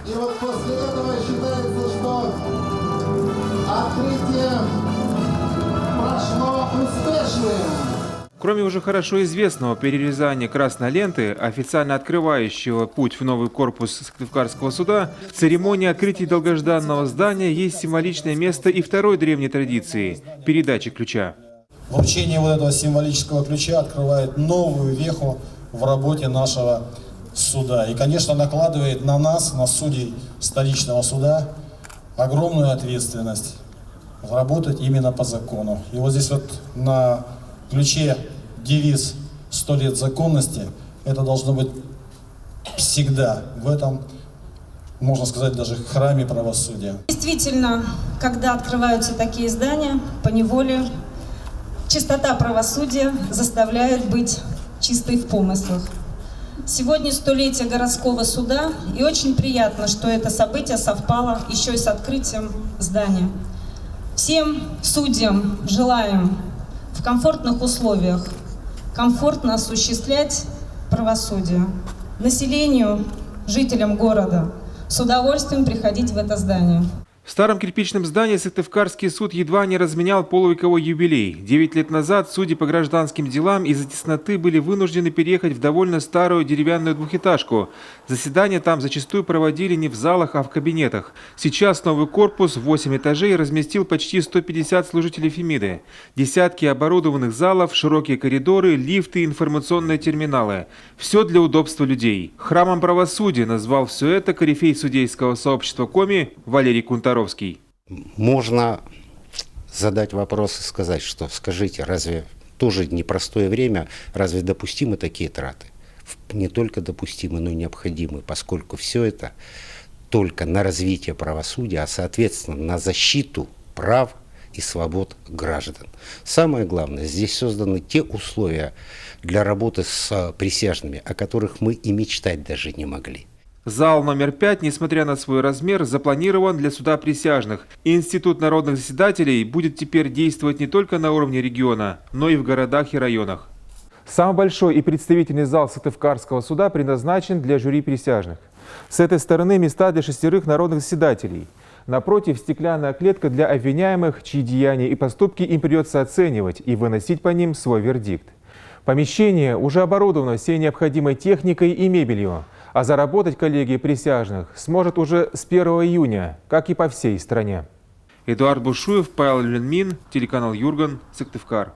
И вот после этого считается, что открытие прошло успешным. Кроме уже хорошо известного перерезания красной ленты, официально открывающего путь в новый корпус Сыктывкарского суда, в церемонии открытия долгожданного здания есть символичное место и второй древней традиции – передачи ключа. Вручение вот этого символического ключа открывает новую веху в работе нашего суда. И, конечно, накладывает на нас, на судей столичного суда, огромную ответственность работать именно по закону. И вот здесь вот на ключе девиз «100 лет законности». Это должно быть всегда в этом, можно сказать, даже храме правосудия. Действительно, когда открываются такие здания, поневоле чистота правосудия заставляет быть чистой в помыслах. Сегодня 100-летие городского суда, и очень приятно, что это событие совпало еще и с открытием здания. Всем судьям желаем в комфортных условиях комфортно осуществлять правосудие. Населению, жителям города с удовольствием приходить в это здание. В старом кирпичном здании Сыктывкарский суд едва не разменял полувековой юбилей. 9 лет назад судьи по гражданским делам из-за тесноты были вынуждены переехать в довольно старую деревянную двухэтажку. Заседания там зачастую проводили не в залах, а в кабинетах. Сейчас новый корпус в 8 этажей разместил почти 150 служителей Фемиды. Десятки оборудованных залов, широкие коридоры, лифты, информационные терминалы. Все для удобства людей. Храмом правосудия назвал все это корифей судейского сообщества Коми Валерий Кунтаровский. Можно задать вопрос и сказать, что скажите, разве тоже непростое время, разве допустимы такие траты? Не только допустимы, но и необходимы, поскольку все это только на развитие правосудия, а соответственно на защиту прав и свобод граждан. Самое главное, здесь созданы те условия для работы с присяжными, о которых мы и мечтать даже не могли. Зал номер 5, несмотря на свой размер, запланирован для суда присяжных. Институт народных заседателей будет теперь действовать не только на уровне региона, но и в городах и районах. Самый большой и представительный зал Сыктывкарского суда предназначен для жюри присяжных. С этой стороны места для 6 народных заседателей. Напротив, стеклянная клетка для обвиняемых, чьи деяния и поступки им придется оценивать и выносить по ним свой вердикт. Помещение уже оборудовано всей необходимой техникой и мебелью. А заработать коллегия присяжных сможет уже с 1 июня, как и по всей стране. Эдуард Бушуев, Павел Ленмин, телеканал Юрган, Сыктывкар.